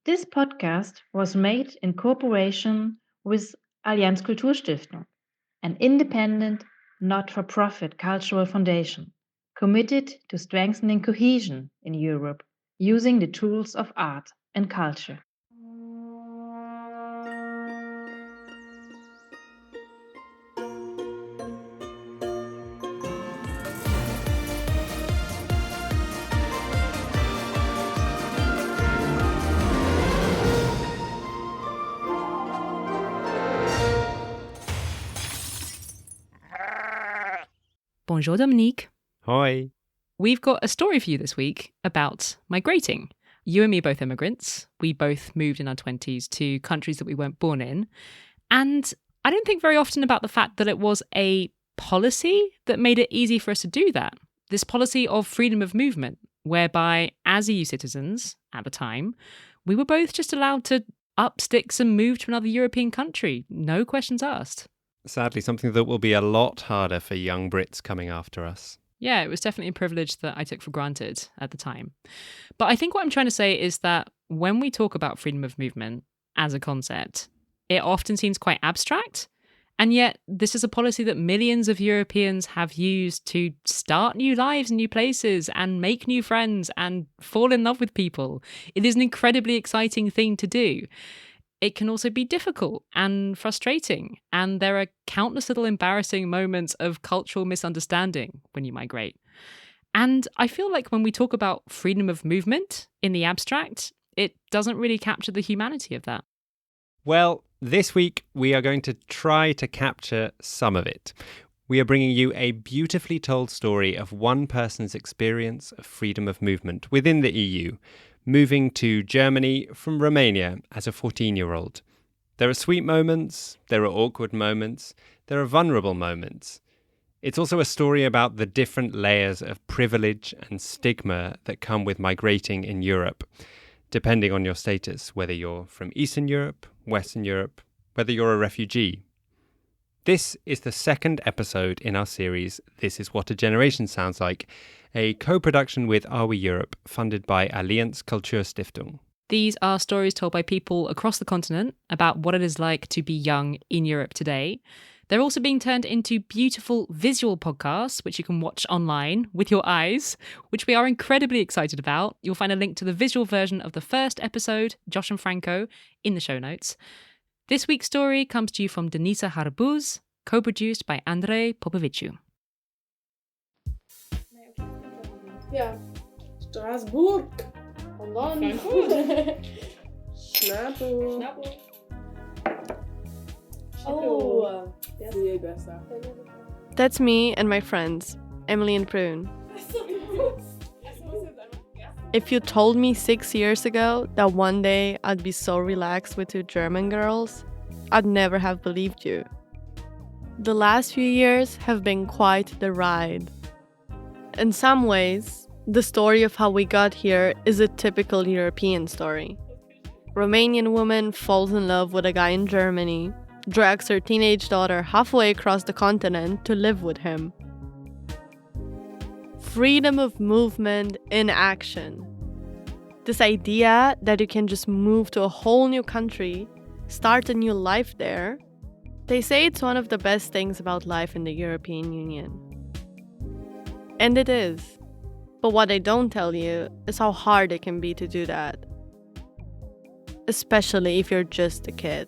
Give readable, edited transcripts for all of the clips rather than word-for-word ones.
This podcast was made in cooperation with Allianz Kulturstiftung, an independent, not-for-profit cultural foundation committed to strengthening cohesion in Europe using the tools of art and culture. Bonjour, Dominique. Hoi. We've got a story for you this week about migrating. You and me are both immigrants. We both moved in our 20s to countries that we weren't born in. And I don't think very often about the fact that it was a policy that made it easy for us to do that. This policy of freedom of movement, whereby as EU citizens at the time, we were both just allowed to up sticks and move to another European country. No questions asked. Sadly, something that will be a lot harder for young Brits coming after us. Yeah, it was definitely a privilege that I took for granted at the time. But I think what I'm trying to say is that when we talk about freedom of movement as a concept, it often seems quite abstract. And yet, this is a policy that millions of Europeans have used to start new lives in new places and make new friends and fall in love with people. It is an incredibly exciting thing to do. It can also be difficult and frustrating, and there are countless little embarrassing moments of cultural misunderstanding when you migrate. And I feel like when we talk about freedom of movement in the abstract, it doesn't really capture the humanity of that. Well, this week we are going to try to capture some of it. We are bringing you a beautifully told story of one person's experience of freedom of movement within the EU, moving to Germany from Romania as a 14-year-old. There are sweet moments, there are awkward moments, there are vulnerable moments. It's also a story about the different layers of privilege and stigma that come with migrating in Europe, depending on your status, whether you're from Eastern Europe, Western Europe, whether you're a refugee. This is the second episode in our series, This is What a Generation Sounds Like, a co-production with Are We Europe, funded by Allianz Kulturstiftung. These are stories told by people across the continent about what it is like to be young in Europe today. They're also being turned into beautiful visual podcasts, which you can watch online with your eyes, which we are incredibly excited about. You'll find a link to the visual version of the first episode, Josh and Franco, in the show notes. This week's story comes to you from Denisa Harbuz, co-produced by Andrei, Popoviciu. Ja, Straßburg. Und dann Schnappo. Oh, viel besser. That's me and my friends, Emily and Prune. If you told me 6 years ago that one day I'd be so relaxed with 2 German girls, I'd never have believed you. The last few years have been quite the ride. In some ways, the story of how we got here is a typical European story. Romanian woman falls in love with a guy in Germany, drags her teenage daughter halfway across the continent to live with him. Freedom of movement in action. This idea that you can just move to a whole new country, start a new life there, they say it's one of the best things about life in the European Union. And it is. But what they don't tell you is how hard it can be to do that. Especially if you're just a kid.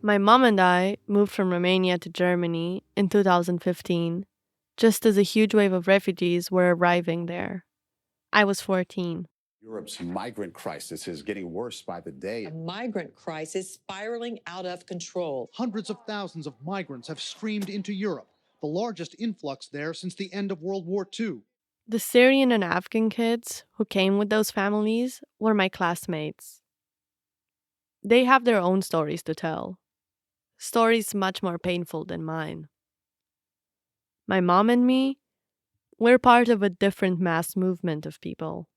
My mom and I moved from Romania to Germany in 2015, just as a huge wave of refugees were arriving there. I was 14. Europe's migrant crisis is getting worse by the day. A migrant crisis spiraling out of control. Hundreds of thousands of migrants have streamed into Europe, the largest influx there since the end of World War II. The Syrian and Afghan kids who came with those families were my classmates. They have their own stories to tell. Stories much more painful than mine. My mom and me, we're part of a different mass movement of people.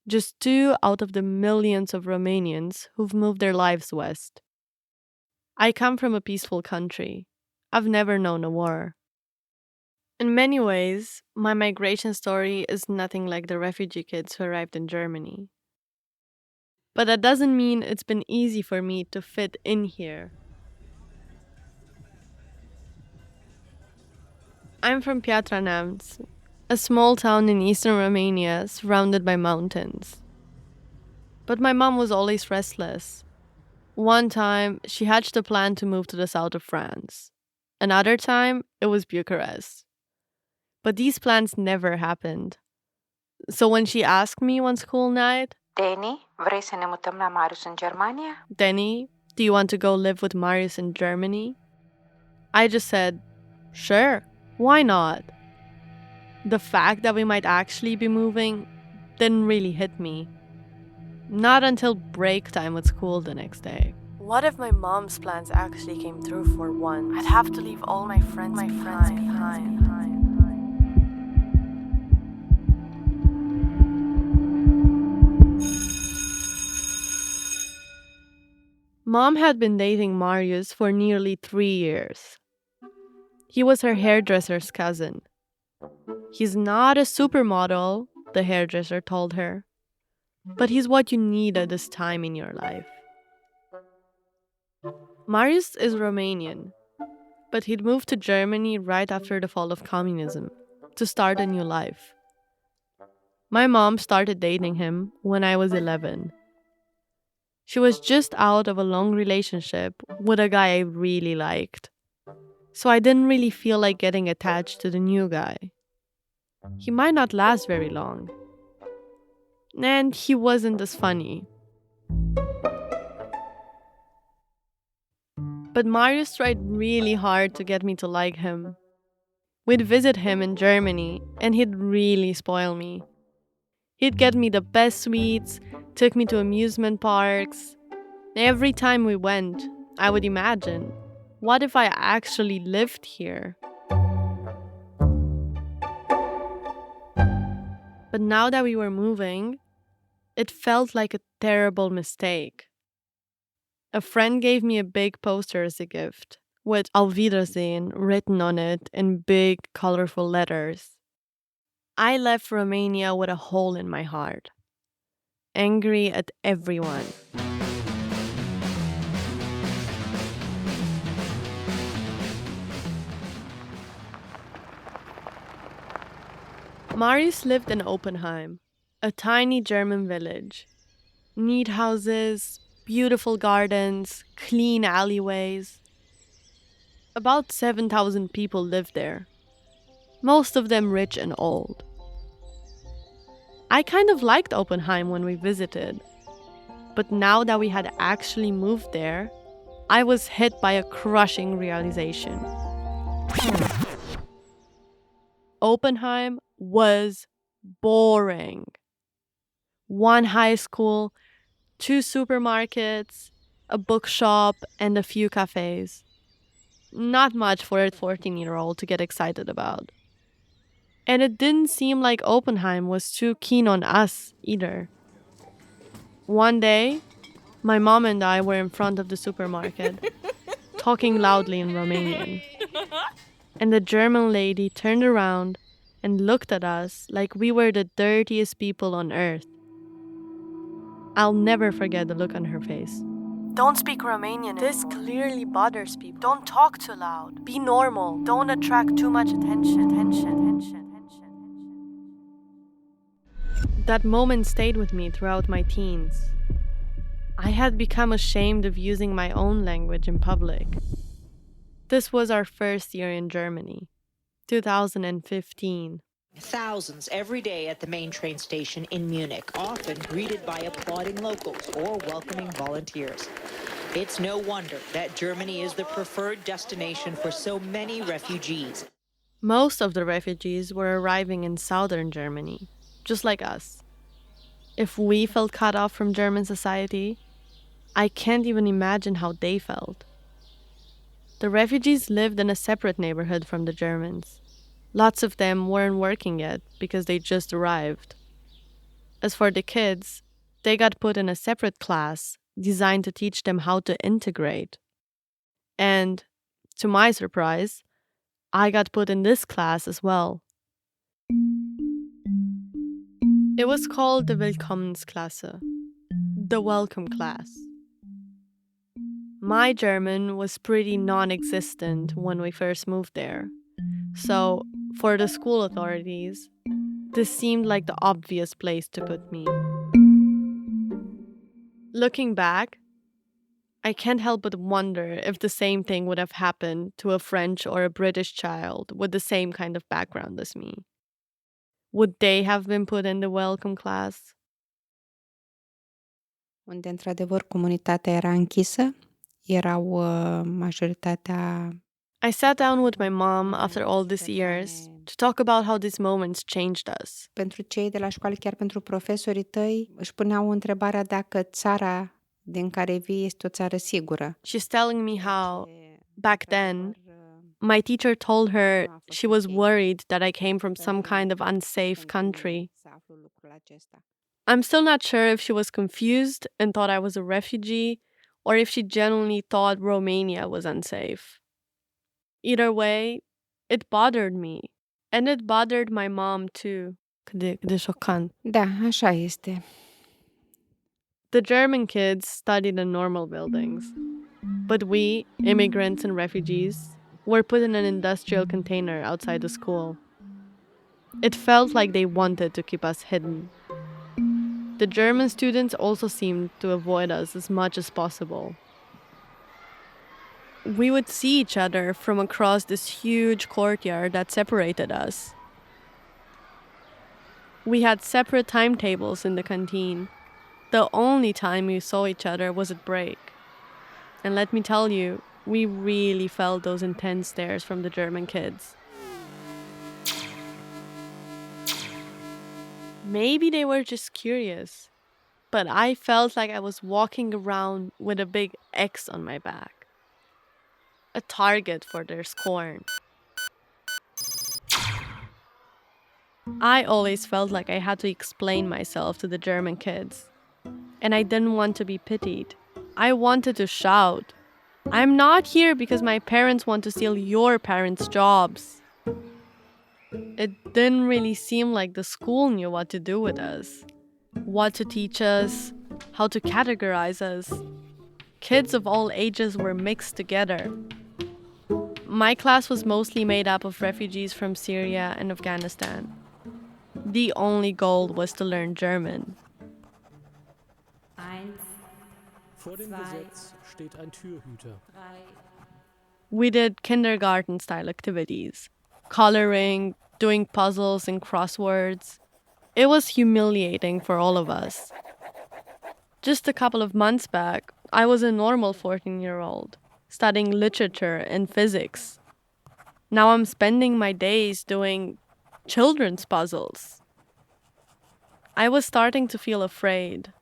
Just 2 out of the millions of Romanians who've moved their lives west. I come from a peaceful country. I've never known a war. In many ways, my migration story is nothing like the refugee kids who arrived in Germany. But that doesn't mean it's been easy for me to fit in here. I'm from Piatra Neamț, a small town in eastern Romania surrounded by mountains. But my mom was always restless. One time, she hatched a plan to move to the south of France. Another time, it was Bucharest. But these plans never happened. So when she asked me one school night, Deni, vrei să ne mutăm la Marius în Germania? Denny, do you want to go live with Marius in Germany? I just said, sure, why not? The fact that we might actually be moving didn't really hit me. Not until break time at school the next day. What if my mom's plans actually came through for once? I'd have to leave all my friends behind. Mom had been dating Marius for nearly 3 years. He was her hairdresser's cousin. He's not a supermodel, the hairdresser told her, but he's what you need at this time in your life. Marius is Romanian, but he'd moved to Germany right after the fall of communism to start a new life. My mom started dating him when I was 11. She was just out of a long relationship with a guy I really liked, so I didn't really feel like getting attached to the new guy. He might not last very long, and he wasn't as funny. But Marius tried really hard to get me to like him. We'd visit him in Germany, and he'd really spoil me. He'd get me the best sweets, took me to amusement parks. Every time we went, I would imagine, what if I actually lived here? But now that we were moving, it felt like a terrible mistake. A friend gave me a big poster as a gift, with Auf Wiedersehen written on it in big, colorful letters. I left Romania with a hole in my heart, angry at everyone. Marius lived in Oppenheim, a tiny German village. Neat houses, beautiful gardens, clean alleyways. About 7,000 people lived there, most of them rich and old. I kind of liked Oppenheim when we visited, but now that we had actually moved there, I was hit by a crushing realization. Oppenheim was boring. One high school, 2 supermarkets, a bookshop, and a few cafes. Not much for a 14-year-old to get excited about. And it didn't seem like Oppenheim was too keen on us either. One day, my mom and I were in front of the supermarket, talking loudly in Romanian. And the German lady turned around and looked at us like we were the dirtiest people on earth. I'll never forget the look on her face. Don't speak Romanian. This clearly bothers people. Don't talk too loud. Be normal. Don't attract too much attention. That moment stayed with me throughout my teens. I had become ashamed of using my own language in public. This was our first year in Germany, 2015. Thousands every day at the main train station in Munich, often greeted by applauding locals or welcoming volunteers. It's no wonder that Germany is the preferred destination for so many refugees. Most of the refugees were arriving in southern Germany, just like us. If we felt cut off from German society, I can't even imagine how they felt. The refugees lived in a separate neighborhood from the Germans. Lots of them weren't working yet because they just arrived. As for the kids, they got put in a separate class designed to teach them how to integrate. And, to my surprise, I got put in this class as well. It was called the Willkommensklasse, the welcome class. My German was pretty non-existent when we first moved there. So, for the school authorities, this seemed like the obvious place to put me. Looking back, I can't help but wonder if the same thing would have happened to a French or a British child with the same kind of background as me. Would they have been put in the welcome class? Unde, într-adevăr, comunitatea era închisă, erau majoritatea... I sat down with my mom after all these years to talk about how these moments changed us. Pentru cei de la școală, chiar pentru profesorii tăi, își puneau întrebarea dacă țara din care vii este o țară sigură. She's telling me how, back then, my teacher told her she was worried that I came from some kind of unsafe country. I'm still not sure if she was confused and thought I was a refugee, or if she genuinely thought Romania was unsafe. Either way, it bothered me. And it bothered my mom too. Cât de șocant. Da, așa este. The German kids studied in normal buildings. But we, immigrants and refugees, were put in an industrial container outside the school. It felt like they wanted to keep us hidden. The German students also seemed to avoid us as much as possible. We would see each other from across this huge courtyard that separated us. We had separate timetables in the canteen. The only time we saw each other was at break. And let me tell you, we really felt those intense stares from the German kids. Maybe they were just curious, but I felt like I was walking around with a big X on my back. A target for their scorn. I always felt like I had to explain myself to the German kids. And I didn't want to be pitied. I wanted to shout, "I'm not here because my parents want to steal your parents' jobs." It didn't really seem like the school knew what to do with us, what to teach us, how to categorize us. Kids of all ages were mixed together. My class was mostly made up of refugees from Syria and Afghanistan. The only goal was to learn German. Vor dem Gesetz steht ein Türhüter. We did kindergarten-style activities, coloring, doing puzzles and crosswords. It was humiliating for all of us. Just a couple of months back, I was a normal 14-year-old, studying literature and physics. Now I'm spending my days doing children's puzzles. I was starting to feel afraid.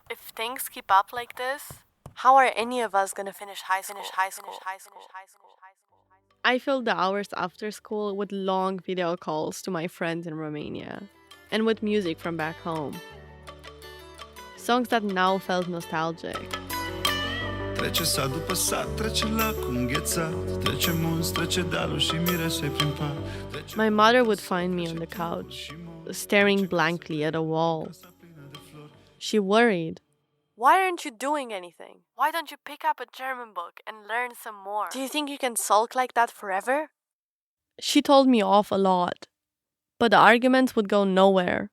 If things keep up like this, how are any of us going to finish high school? I filled the hours after school with long video calls to my friends in Romania and with music from back home. Songs that now felt nostalgic. Trece sat după sat, trece lacul înghețat, trece munți, trece dealul și mirește prin pat. My mother would find me on the couch, staring blankly at a wall. She worried. Why aren't you doing anything? Why don't you pick up a German book and learn some more? Do you think you can sulk like that forever? She told me off a lot, but the arguments would go nowhere.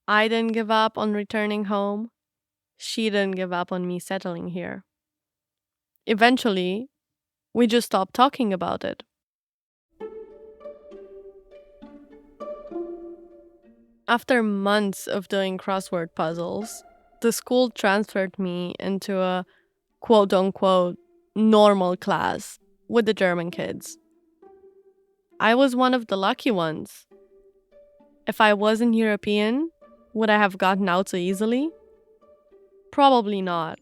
I didn't give up on returning home. She didn't give up on me settling here. Eventually, we just stopped talking about it. After months of doing crossword puzzles, the school transferred me into a quote-unquote normal class with the German kids. I was one of the lucky ones. If I wasn't European, would I have gotten out so easily? Probably not.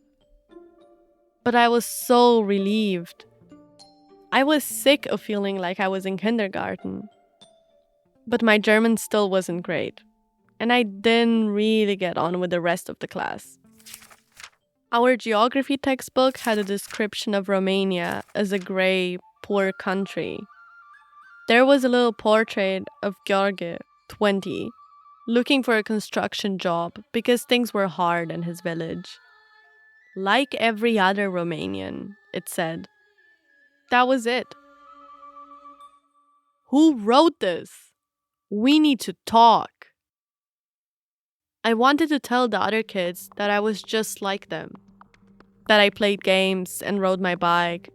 But I was so relieved. I was sick of feeling like I was in kindergarten. But my German still wasn't great, and I didn't really get on with the rest of the class. Our geography textbook had a description of Romania as a grey, poor country. There was a little portrait of Gheorghe, 20, looking for a construction job because things were hard in his village. Like every other Romanian, it said. That was it. Who wrote this? We need to talk. I wanted to tell the other kids that I was just like them. That I played games and rode my bike,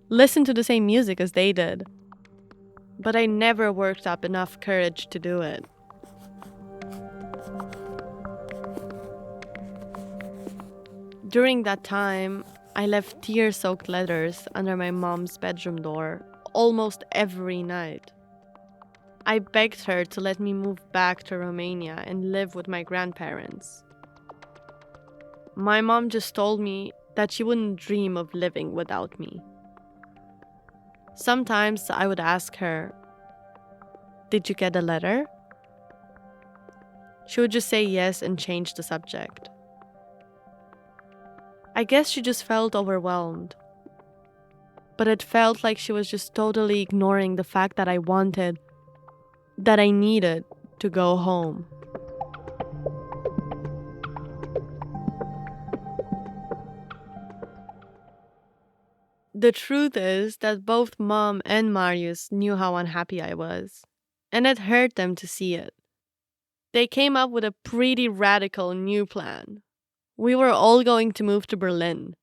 listened to the same music as they did. But I never worked up enough courage to do it. During that time, I left tear-soaked letters under my mom's bedroom door almost every night. I begged her to let me move back to Romania and live with my grandparents. My mom just told me that she wouldn't dream of living without me. Sometimes I would ask her, "Did you get a letter?" She would just say yes and change the subject. I guess she just felt overwhelmed. But it felt like she was just totally ignoring the fact that I wanted, that I needed to go home. The truth is that both Mom and Marius knew how unhappy I was, and it hurt them to see it. They came up with a pretty radical new plan. We were all going to move to Berlin.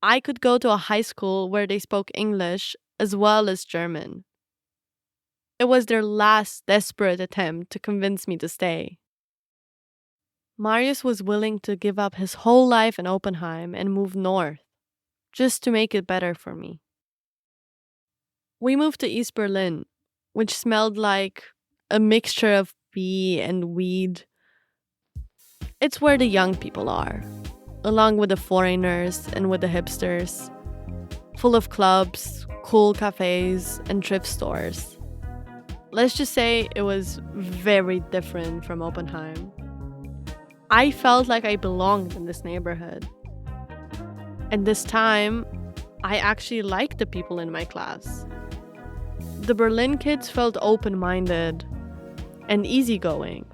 I could go to a high school where they spoke English as well as German. It was their last desperate attempt to convince me to stay. Marius was willing to give up his whole life in Oppenheim and move north, just to make it better for me. We moved to East Berlin, which smelled like a mixture of pee and weed. It's where the young people are, along with the foreigners and with the hipsters, full of clubs, cool cafes, and thrift stores. Let's just say it was very different from Oppenheim. I felt like I belonged in this neighborhood. And this time, I actually liked the people in my class. The Berlin kids felt open-minded and easygoing.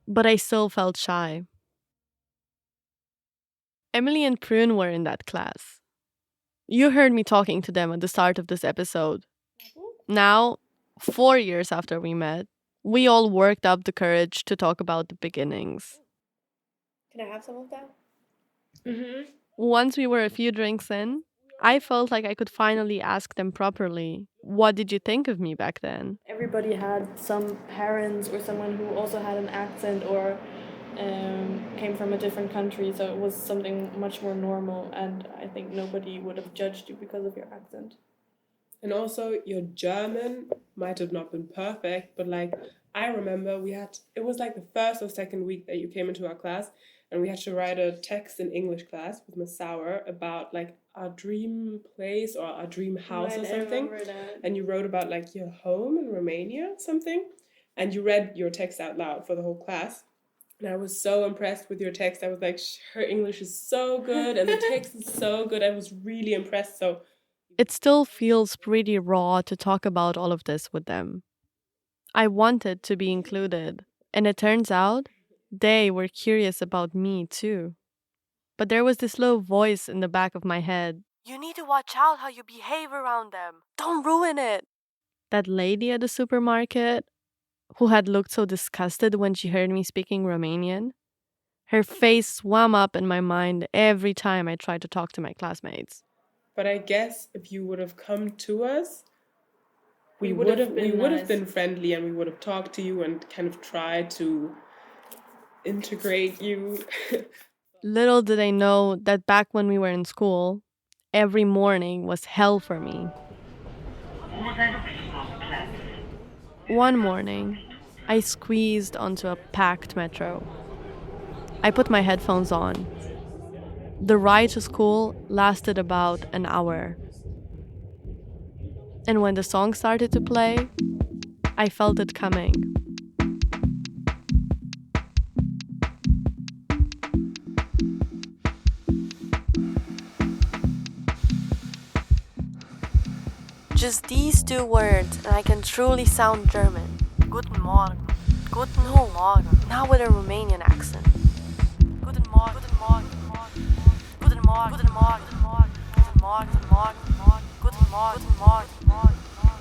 But I still felt shy. Emily and Prune were in that class. You heard me talking to them at the start of this episode. Now, 4 years after we met, we all worked up the courage to talk about the beginnings. Can I have some of that? Once we were a few drinks in, I felt like I could finally ask them properly, "What did you think of me back then?" Everybody had some parents or someone who also had an accent or came from a different country, so it was something much more normal, and I think nobody would have judged you because of your accent. And also, your German might have not been perfect, but like, I remember it was like the first or second week that you came into our class, and we had to write a text in English class with Miss Sauer about like our dream place or our dream house or something. I remember that. And you wrote about like your home in Romania or something, and you read your text out loud for the whole class. And I was so impressed with your text. I was like, her English is so good, and the text is so good. I was really impressed. So it still feels pretty raw to talk about all of this with them. I wanted to be included, and it turns out they were curious about me too. But there was this little voice in the back of my head. "You need to watch out how you behave around them. Don't ruin it." That lady at the supermarket, who had looked so disgusted when she heard me speaking Romanian, her face swam up in my mind every time I tried to talk to my classmates. But I guess if you would have come to us, we would would have have been been friendly, and we would have talked to you and kind of tried to integrate you. Little did I know that back when we were in school, every morning was hell for me. One morning, I squeezed onto a packed metro. I put my headphones on. The ride to school lasted about an hour. And when the song started to play, I felt it coming. Just these two words, and I can truly sound German. Guten Morgen. Guten Morgen. Now with a Romanian accent. Guten Morgen. Guten Morgen. Guten Morgen. Guten Morgen. Guten Morgen. Guten Morgen. Guten Morgen. Guten Morgen. Guten Morgen.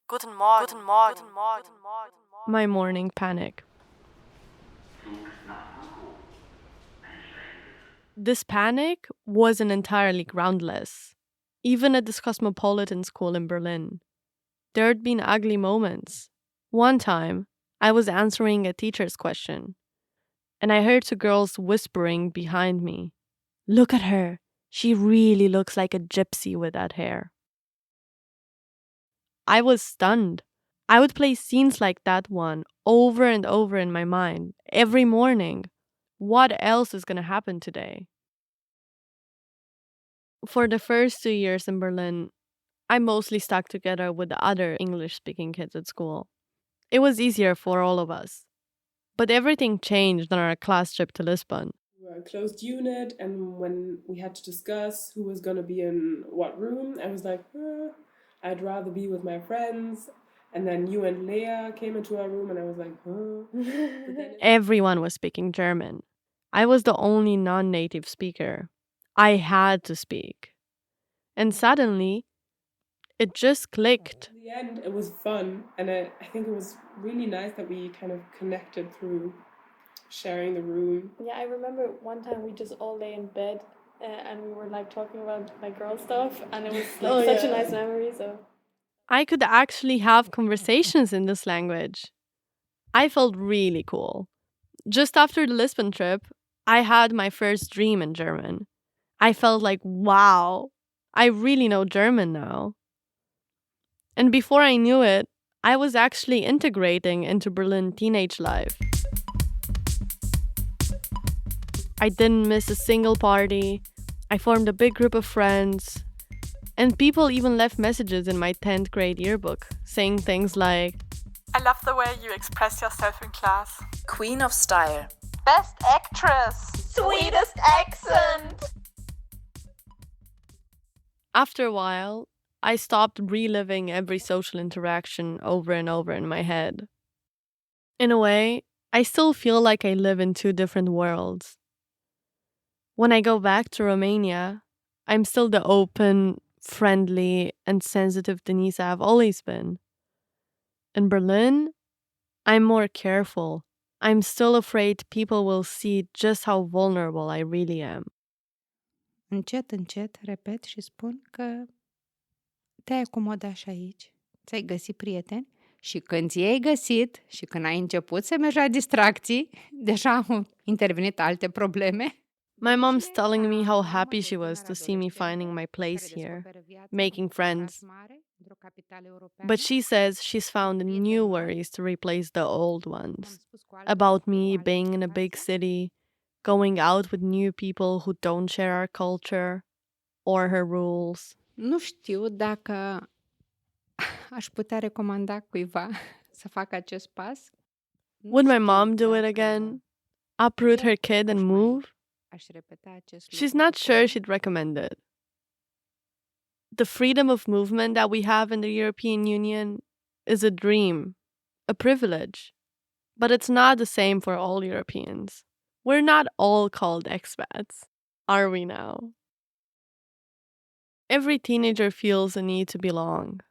Guten Morgen. Guten Morgen. Guten Morgen. My morning panic. This panic wasn't entirely groundless. Even at this cosmopolitan school in Berlin, there had been ugly moments. One time, I was answering a teacher's question, and I heard two girls whispering behind me, "Look at her. She really looks like a gypsy with that hair." I was stunned. I would play scenes like that one over and over in my mind every morning. What else is going to happen today? For the first 2 years in Berlin, I mostly stuck together with the other English-speaking kids at school. It was easier for all of us. But everything changed on our class trip to Lisbon. We were a closed unit, and when we had to discuss who was going to be in what room, I was like, I'd rather be with my friends. And then you and Leah came into our room, and I was like, Everyone was speaking German. I was the only non-native speaker. I had to speak. And suddenly, it just clicked. In the end, it was fun, and I think it was really nice that we kind of connected through sharing the room. Yeah, I remember one time we just all lay in bed and we were like talking about like girl stuff, and it was like such a nice memory. So I could actually have conversations in this language. I felt really cool. Just after the Lisbon trip, I had my first dream in German. I felt like, wow, I really know German now. And before I knew it, I was actually integrating into Berlin teenage life. I didn't miss a single party. I formed a big group of friends. And people even left messages in my 10th grade yearbook, saying things like, "I love the way you express yourself in class. Queen of style. Best actress. Sweetest accent." After a while, I stopped reliving every social interaction over and over in my head. In a way, I still feel like I live in two different worlds. When I go back to Romania, I'm still the open, friendly, and sensitive Denisa I've always been. In Berlin, I'm more careful. I'm still afraid people will see just how vulnerable I really am. Încet, încet, repet și spun că te-ai acomodat și aici, ți-ai găsit prieteni și când ți-ai găsit și când ai început să mergi la distracții, deja au intervenit alte probleme. My mom's telling me how happy she was to see me finding my place here, making friends. But she says she's found new worries to replace the old ones. About me being in a big city, going out with new people who don't share our culture or her rules. Nu știu dacă aș putea recomanda cuiva să facă acest pas. Would my mom do it again? Uproot her kid and move? She's not sure she'd recommend it. The freedom of movement that we have in the European Union is a dream, a privilege. But it's not the same for all Europeans. We're not all called expats, are we now? Every teenager feels a need to belong.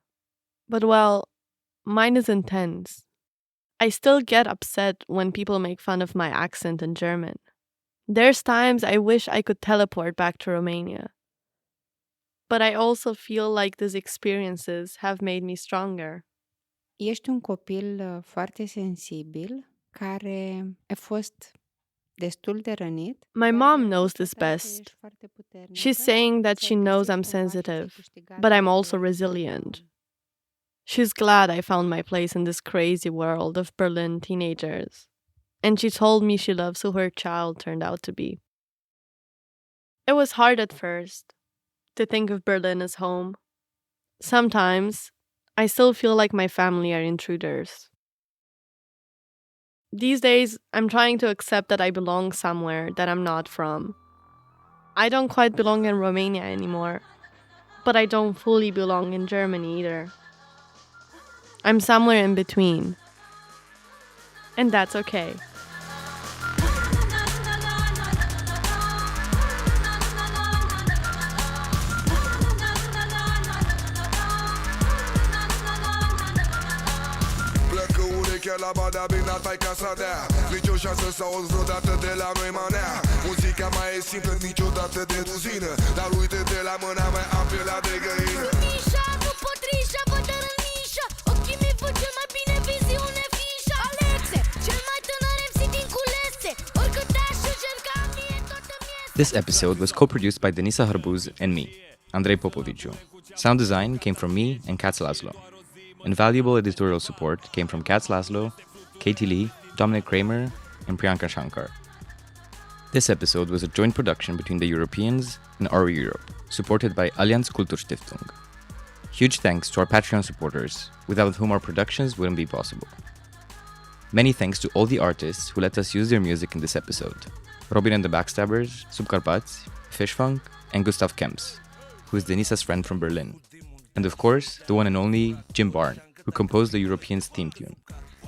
But well, mine is intense. I still get upset when people make fun of my accent in German. There's times I wish I could teleport back to Romania. But I also feel like these experiences have made me stronger. Ești un copil foarte sensibil care a fost destul de rănit. My mom knows this best. She's saying that she knows I'm sensitive, but I'm also resilient. She's glad I found my place in this crazy world of Berlin teenagers. And she told me she loves who her child turned out to be. It was hard at first to think of Berlin as home. Sometimes, I still feel like my family are intruders. These days, I'm trying to accept that I belong somewhere that I'm not from. I don't quite belong in Romania anymore, but I don't fully belong in Germany either. I'm somewhere in between. And that's okay. La bada bine tai ca să dea nici o șansă să auzi vreodată de la noi manea. Muzica mai e simplă, niciodată de duzină, dar uite de la mâna mea am pielea de găină. Mișa, cu potrișa, bătărân Mișa, ochii mei văd cel mai bine viziune fișa. Alexe, cel mai tânăr MC din culese, oricât aș încerca mie toată miese. This episode was co-produced by Denisa, Harbuz and me, Andrei Popoviciu. Sound design came from me and Katz Laszlo. Invaluable editorial support came from Katz Laszlo, Katie Lee, Dominic Kramer, and Priyanka Shankar. This episode was a joint production between the Europeans and RE Europe, supported by Allianz Kulturstiftung. Huge thanks to our Patreon supporters, without whom our productions wouldn't be possible. Many thanks to all the artists who let us use their music in this episode: Robin and the Backstabbers, Subcarpați, Fishfunk, and Gustav Kemps, who is Denisa's friend from Berlin. And of course, the one and only Jim Barn, who composed the Europeans theme tune.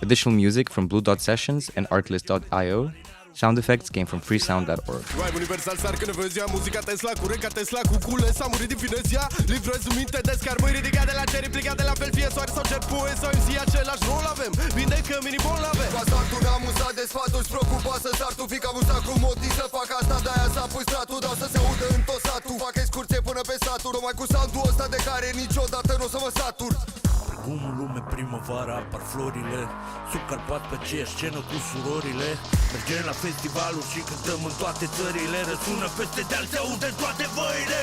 Additional music from Blue Dot Sessions and Artlist.io. Sound effects came from freesound.org. Vibe universal sar când vezi ea, muzica Tesla, curent ca Tesla, cu cule, s-a murit din finezia. Livrez un minte de scarmări ridicate la cer, implicate la fel, fie soare sau cer pue, sau MC, același rol avem, vindecă minibol avem. Ca startul ne-am uzat de sfaturi, preocupa să sar, tu fica amuzat cu motii să fac asta, de-aia s-a pus stratul, dau să se audă în tot satul, fac excursie până pe satul, numai cu soundul ăsta de care niciodată nu o să mă satur. Cum în lume primăvara apar florile, sub Carpați pe aceeași scenă cu surorile. Mergem la festivaluri și cântăm în toate țările, răsună peste deal, se aude în toate văile.